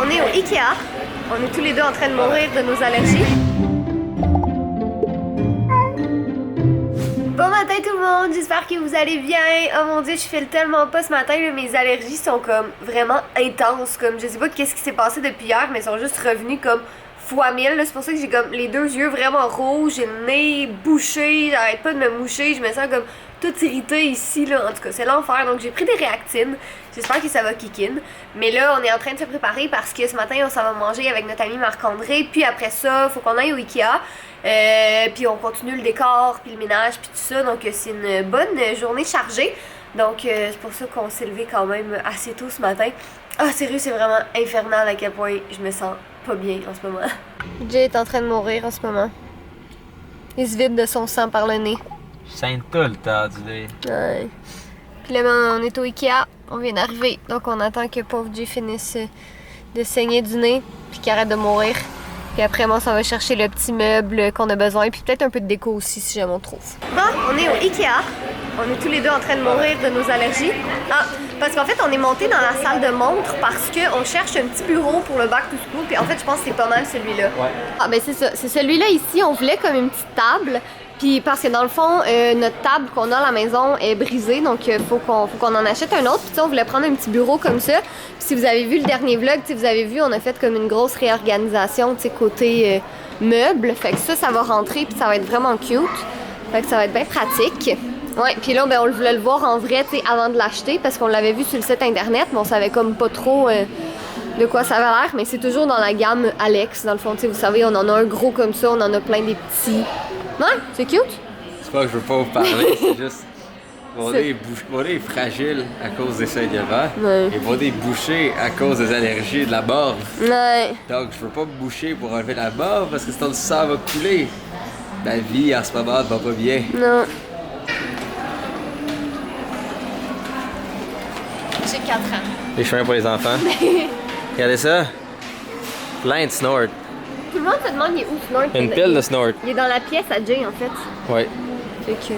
on est au Ikea. On est tous les deux en train de mourir de nos allergies. Bon matin tout le monde, j'espère que vous allez bien. Oh mon dieu, je file tellement pas ce matin, là, mes allergies sont comme vraiment intenses. Comme je sais pas qu'est-ce qui s'est passé depuis hier, mais elles sont juste revenues comme fois 1000. C'est pour ça que j'ai comme les deux yeux vraiment rouges, j'ai le nez bouché, j'arrête pas de me moucher, je me sens comme toute irritée ici là. En tout cas, c'est l'enfer. Donc j'ai pris des réactines. J'espère que ça va kick in. Mais là, on est en train de se préparer parce que ce matin, on s'en va manger avec notre ami Marc-André. Puis après ça, faut qu'on aille au Ikea. Puis on continue le décor, puis le ménage, puis tout ça. Donc c'est une bonne journée chargée. Donc c'est pour ça qu'on s'est levé quand même assez tôt ce matin. Ah sérieux, c'est vraiment infernal à quel point je me sens pas bien en ce moment. Jay est en train de mourir en ce moment. Il se vide de son sang par le nez. Je saigne tout le temps du nez. Ouais. Puis là, on est au Ikea. On vient d'arriver. Donc on attend que pauvre Jay finisse de saigner du nez, puis qu'il arrête de mourir. Puis après, moi, ça va chercher le petit meuble qu'on a besoin. Puis peut-être un peu de déco aussi, si jamais on trouve. Bon, on est au Ikea. On est tous les deux en train de mourir de nos allergies. Ah, parce qu'en fait, on est monté dans la salle de montre parce qu'on cherche un petit bureau pour le back to school. Puis en fait, je pense que c'est pas mal celui-là. Ouais. Ah, ben c'est ça. C'est celui-là ici. On voulait comme une petite table. Puis parce que dans le fond, notre table qu'on a à la maison est brisée, donc faut qu'on en achète un autre. Puis on voulait prendre un petit bureau comme ça. Puis si vous avez vu le dernier vlog, vous avez vu, on a fait comme une grosse réorganisation côté meubles. Fait que ça va rentrer puis ça va être vraiment cute. Fait que ça va être bien pratique. Ouais, puis là, ben, on voulait le voir en vrai avant de l'acheter parce qu'on l'avait vu sur le site internet, mais on savait comme pas trop de quoi ça avait l'air. Mais c'est toujours dans la gamme Alex, dans le fond. Vous savez, on en a un gros comme ça, on en a plein des petits. Ouais, c'est cute. C'est pas que je veux pas vous parler, c'est juste. Mon nez est fragile à cause des seins d'hiver. Ouais. Et mon nez est bouché à cause des allergies de la barbe. Ouais. Donc je veux pas me boucher pour enlever la barbe parce que sinon le sang va couler. Ma vie en ce moment va pas bien. Non. J'ai 4 ans. Les chemins pour les enfants. Regardez ça. Plein de snort. Tout le monde se demande il est où Snort. Une pile de snort. Il est dans la pièce à Jay en fait. Ouais. Fait que. Il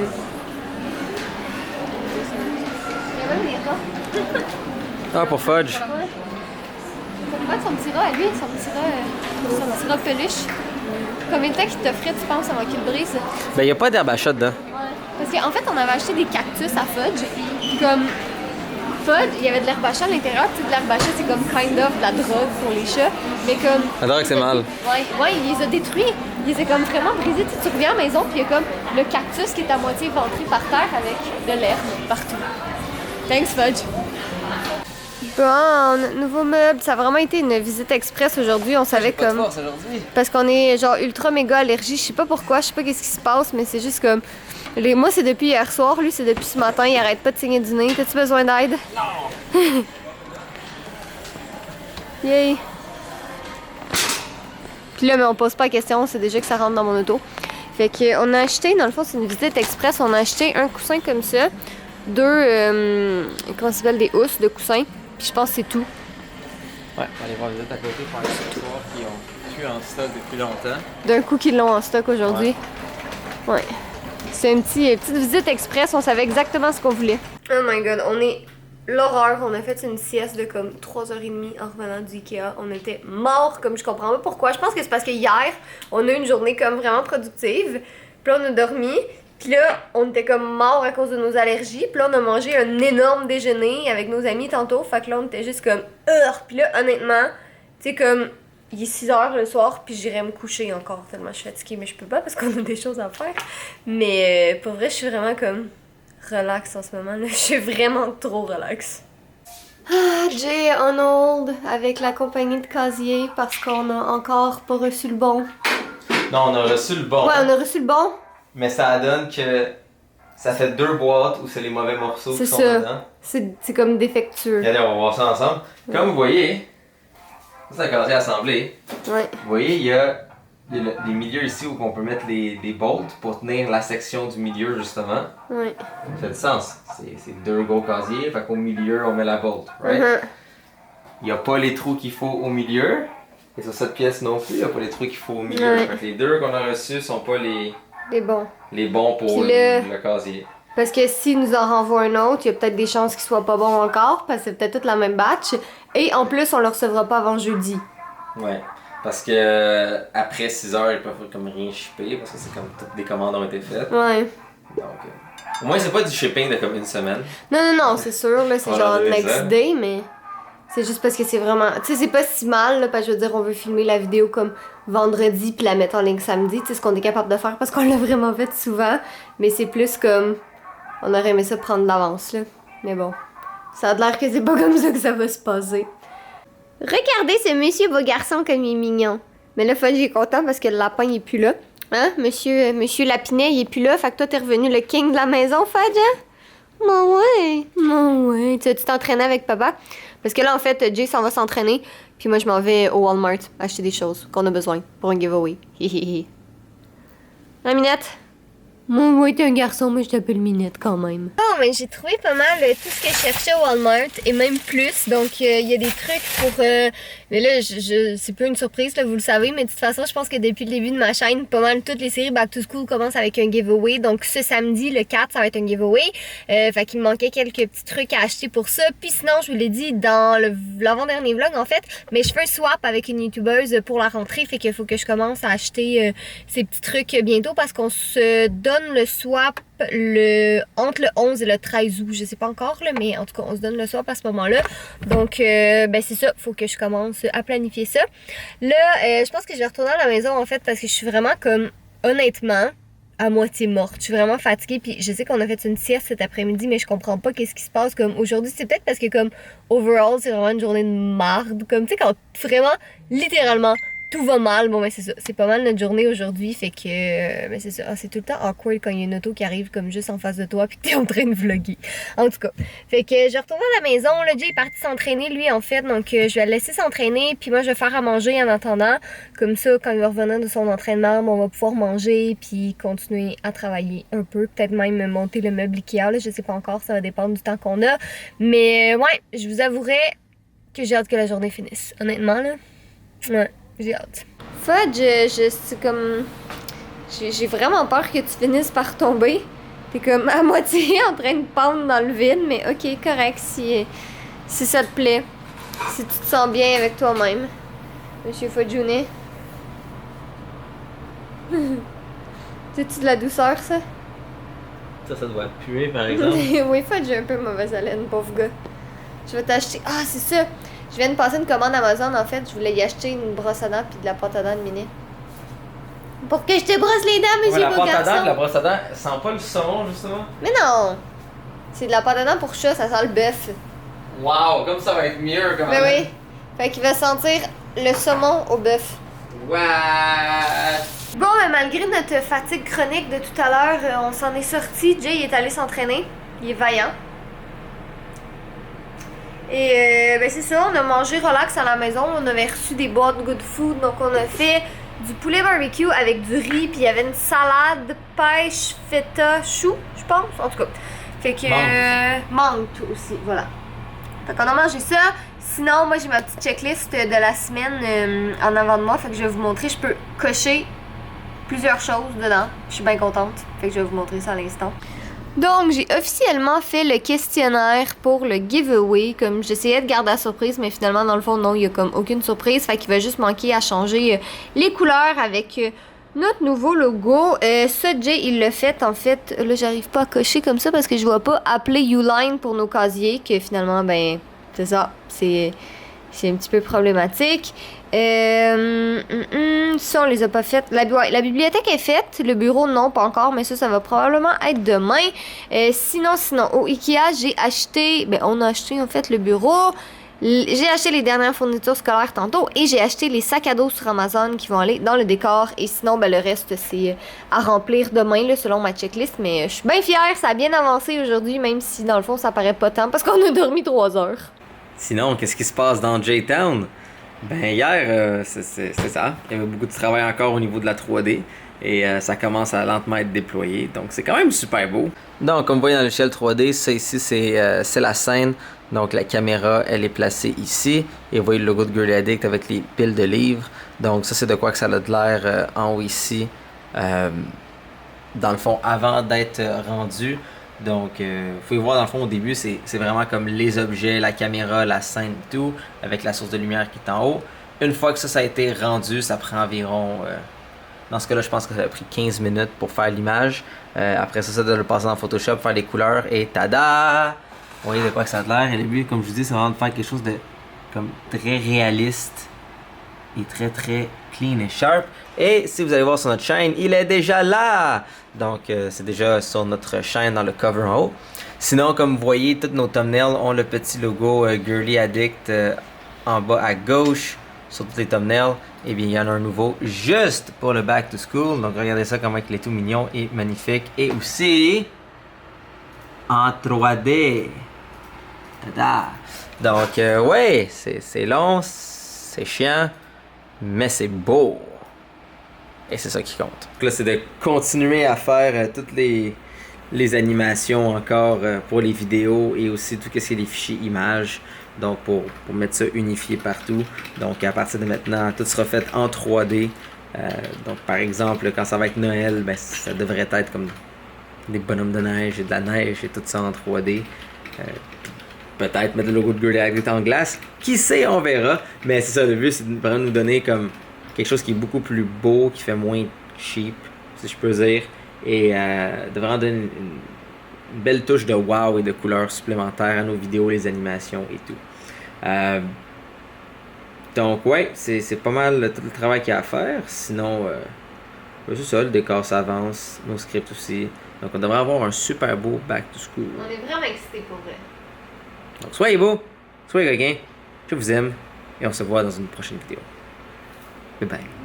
y a même des rats. Ah, pour Fudge. Ouais. Pourquoi son petit rat à lui, son petit rat peluche? Combien de temps qu'il t'offrait, tu penses, avant qu'il le brise? Ben, y a pas d'herbe à chat dedans. Ouais. Parce qu'en fait, on avait acheté des cactus à Fudge. Comme Fudge, il y avait de l'herbe à chat à l'intérieur. Tu sais, de l'herbe à chat, c'est comme kind of de la drogue pour les chats. Mais comme. La drogue, c'est mal. Ouais, il les a détruits. Il les a comme vraiment brisés. Tu reviens à la maison, puis il y a comme le cactus qui est à moitié ventré par terre avec de l'herbe partout. Thanks, Fudge. Bon, nouveau meuble, ça a vraiment été une visite express aujourd'hui. On savait comme. Pas de force aujourd'hui. Parce qu'on est genre ultra méga allergie. Je sais pas pourquoi, je sais pas qu'est-ce qui se passe, mais c'est juste comme. Moi, c'est depuis hier soir, lui, c'est depuis ce matin. Il arrête pas de saigner du nez. T'as-tu besoin d'aide? Non! Yay! Puis là, mais on pose pas la question, c'est déjà que ça rentre dans mon auto. Fait qu'on a acheté, dans le fond, c'est une visite express. On a acheté un coussin comme ça, deux, comment ça s'appelle, des housses de coussins. Puis je pense que c'est tout. Ouais, on va aller voir les autres à côté pour un soir qui ont plus en stock depuis longtemps. D'un coup qu'ils l'ont en stock aujourd'hui. Ouais. C'est une petite visite express, on savait exactement ce qu'on voulait. Oh my god, on est l'horreur. On a fait une sieste de comme 3h30 en revenant du Ikea. On était morts, comme je comprends pas pourquoi. Je pense que c'est parce que hier, on a eu une journée comme vraiment productive. Puis là, on a dormi. Puis là, on était comme morts à cause de nos allergies. Puis là, on a mangé un énorme déjeuner avec nos amis tantôt. Fait que là, on était juste comme Puis là, honnêtement, tu sais, comme il est 6h le soir, puis j'irais me coucher encore tellement je suis fatiguée. Mais je peux pas parce qu'on a des choses à faire. Mais pour vrai, je suis vraiment comme relax en ce moment. Là. Je suis vraiment trop relax. Ah, Jay on hold avec la compagnie de casier parce qu'on a encore pas reçu le bon. Non, on a reçu le bon. Ouais, on a reçu le bon. Mais ça donne que ça fait 2 boîtes où c'est les mauvais morceaux qui sont dedans. C'est comme défectueux. Regardez, on va voir ça ensemble. Comme vous voyez, ça a commencé à assembler. Ouais. Vous voyez, il y a des milieux ici où on peut mettre des bolts pour tenir la section du milieu justement. Ouais. Ça fait du sens. C'est 2 gros casiers, fait qu'au milieu on met la bolt, right? Il n'y a pas les trous qu'il faut au milieu. Et sur cette pièce non plus, il n'y a pas les trous qu'il faut au milieu. Ouais. Fait que les 2 qu'on a reçus sont pas les Les bons. bons pour Puis le casier. Parce que s'il nous en renvoie un autre, il y a peut-être des chances qu'il soit pas bon encore, parce que c'est peut-être toute la même batch. Et en plus, on le recevra pas avant jeudi. Ouais. Parce que après 6 heures, ils peuvent comme rien shipper, parce que c'est comme toutes des commandes ont été faites. Ouais. Donc, au moins, c'est pas du shipping de comme une semaine. Non, c'est sûr, là, c'est genre next day, mais c'est juste parce que c'est vraiment. Tu sais, c'est pas si mal, là, parce que je veux dire, on veut filmer la vidéo comme vendredi puis la mettre en ligne samedi, tu sais, ce qu'on est capable de faire parce qu'on l'a vraiment fait souvent, mais c'est plus comme. On aurait aimé ça prendre de l'avance, là. Mais bon, ça a l'air que c'est pas comme ça que ça va se passer. Regardez ce monsieur beau garçon comme il est mignon. Mais là, Fudge est content parce que le lapin il est plus là. Hein? Monsieur Lapinet, il est plus là. Fait que toi, t'es revenu le king de la maison, Fudge, hein? Mon ouais. Tu t'entraînais avec papa? Parce que là, en fait, Jay s'en va s'entraîner. Puis moi, je m'en vais au Walmart acheter des choses qu'on a besoin pour un giveaway. Hihihi. La Minette? Moi, t'es un garçon, mais je t'appelle Minette quand même. Oh, mais j'ai trouvé pas mal tout ce que je cherchais au Walmart et même plus. Donc, il y a des trucs pour. Mais là, c'est pas une surprise, là, vous le savez, mais de toute façon, je pense que depuis le début de ma chaîne, pas mal toutes les séries Back to School commencent avec un giveaway. Donc, ce samedi, le 4, ça va être un giveaway. Fait qu'il me manquait quelques petits trucs à acheter pour ça. Puis sinon, je vous l'ai dit dans l'avant-dernier vlog, en fait, mais je fais un swap avec une youtubeuse pour la rentrée. Fait qu'il faut que je commence à acheter ces petits trucs bientôt parce qu'on se donne le swap entre le 11 et le 13 août. Je sais pas encore, là, mais en tout cas, on se donne le swap à ce moment-là. Donc, ben c'est ça. Faut que je commence à planifier ça. Là, je pense que je vais retourner à la maison, en fait, parce que je suis vraiment comme, honnêtement, à moitié morte. Je suis vraiment fatiguée. Puis je sais qu'on a fait une sieste cet après-midi, mais je comprends pas qu'est-ce qui se passe. Comme aujourd'hui, c'est peut-être parce que, comme, overall, c'est vraiment une journée de marde. Comme, tu sais, quand vraiment, littéralement, tout va mal. Bon, ben c'est ça. C'est pas mal notre journée aujourd'hui. Fait que, ben c'est ça. Ah, c'est tout le temps awkward quand il y a une auto qui arrive comme juste en face de toi puis que t'es en train de vlogger. En tout cas. Fait que je retourne à la maison. Là, Jay est parti s'entraîner, lui, en fait. Donc, je vais le laisser s'entraîner. Puis moi, je vais faire à manger en attendant. Comme ça, quand il va revenir de son entraînement, on va pouvoir manger puis continuer à travailler un peu. Peut-être même monter le meuble Ikea. Là, je sais pas encore. Ça va dépendre du temps qu'on a. Mais, ouais, je vous avouerai que j'ai hâte que la journée finisse. Honnêtement, là. Ouais. J'ai hâte. Fudge, c'est comme. J'ai vraiment peur que tu finisses par tomber. T'es comme à moitié en train de pendre dans le vide, mais ok, correct si ça te plaît. Si tu te sens bien avec toi-même. Monsieur Fudjounet. C'est-tu de la douceur, ça? Ça doit puer, par exemple. Oui, Fudge, j'ai un peu mauvaise haleine, pauvre gars. Je vais t'acheter. Ah, c'est ça! Je viens de passer une commande Amazon, en fait. Je voulais y acheter une brosse à dents puis de la pâte à dents de Minet. Pour que je te brosse les dents, monsieur beau garçon. La brosse à dents, sent pas le saumon, justement? Mais non! C'est de la pâte à dents pour chat, ça sent le bœuf. Wow, comme ça va être mieux, comme Ben oui. Fait qu'il va sentir le saumon au bœuf. What? Bon, mais malgré notre fatigue chronique de tout à l'heure, on s'en est sorti. Jay est allé s'entraîner. Il est vaillant. Et ben c'est ça, on a mangé relax à la maison, on avait reçu des boîtes Good Food, donc on a fait du poulet barbecue avec du riz, puis il y avait une salade, pêche, feta, chou, je pense, en tout cas. Fait que menthe aussi, voilà. Fait qu'on a mangé ça. Sinon, moi j'ai ma petite checklist de la semaine en avant de moi, fait que je vais vous montrer, je peux cocher plusieurs choses dedans. Je suis bien contente, fait que je vais vous montrer ça à l'instant. Donc, j'ai officiellement fait le questionnaire pour le giveaway. Comme j'essayais de garder la surprise, mais finalement, dans le fond, non, il y a comme aucune surprise. Fait qu'il va juste manquer à changer les couleurs avec notre nouveau logo. Ça, Jay, il l'a fait. En fait, là, j'arrive pas à cocher comme ça parce que je vois pas appeler Uline pour nos casiers. Que finalement, ben, c'est ça. C'est un petit peu problématique. Ça, on les a pas faites. La bibliothèque est faite. Le bureau, non, pas encore. Mais ça va probablement être demain. Sinon, au Ikea, j'ai acheté... Ben, on a acheté, en fait, le bureau. J'ai acheté les dernières fournitures scolaires tantôt. Et j'ai acheté les sacs à dos sur Amazon qui vont aller dans le décor. Et sinon, ben, le reste, c'est à remplir demain, là, selon ma checklist. Mais je suis bien fière. Ça a bien avancé aujourd'hui, même si, dans le fond, ça paraît pas tant. Parce qu'on a dormi 3 heures. Sinon, qu'est-ce qui se passe dans J-Town? Ben hier, c'est ça. Il y avait beaucoup de travail encore au niveau de la 3D et ça commence à lentement être déployé. Donc c'est quand même super beau. Donc comme vous voyez dans l'échelle 3D, ça ici c'est la scène. Donc la caméra elle est placée ici. Et vous voyez le logo de Girly Addict avec les piles de livres. Donc ça c'est de quoi que ça a de l'air en haut ici. Dans le fond avant d'être rendu. Donc, vous pouvez voir dans le fond au début, c'est vraiment comme les objets, la caméra, la scène et tout, avec la source de lumière qui est en haut. Une fois que ça a été rendu, ça prend environ, dans ce cas-là, je pense que ça a pris 15 minutes pour faire l'image. Après ça de le passer dans Photoshop, faire les couleurs et tada! Vous voyez de quoi que ça a l'air. Et le but, comme je vous dis, c'est vraiment de faire quelque chose de comme très réaliste et très très clean et sharp. Et si vous allez voir sur notre chaîne, il est déjà là! Donc, c'est déjà sur notre chaîne dans le cover en haut. Sinon, comme vous voyez, tous nos thumbnails ont le petit logo Girly Addict en bas à gauche sur tous les thumbnails. Et bien, il y en a un nouveau juste pour le Back to School. Donc, regardez ça, comment il est tout mignon et magnifique. Et aussi en 3D. Tada! Donc, ouais, c'est long, c'est chiant, mais c'est beau. Et c'est ça qui compte. Donc là, c'est de continuer à faire toutes les animations encore pour les vidéos et aussi tout ce qui est les fichiers images. Donc, pour mettre ça unifié partout. Donc, à partir de maintenant, tout sera fait en 3D. Donc, par exemple, quand ça va être Noël, ben, ça devrait être comme des bonhommes de neige et de la neige et tout ça en 3D. Peut-être mettre le logo de Girly Addict en glace. Qui sait, on verra. Mais c'est ça, le but, c'est de vraiment nous donner comme quelque chose qui est beaucoup plus beau, qui fait moins cheap, si je peux dire. Et de vraiment donner une belle touche de wow et de couleurs supplémentaires à nos vidéos, les animations et tout. Donc ouais, c'est pas mal tout le travail qu'il y a à faire. Sinon, c'est ça, le décor s'avance, nos scripts aussi. Donc on devrait avoir un super beau back to school. On est vraiment excités pour vrai. Donc soyez beaux, soyez coquins, je vous aime et on se voit dans une prochaine vidéo. Bye bye.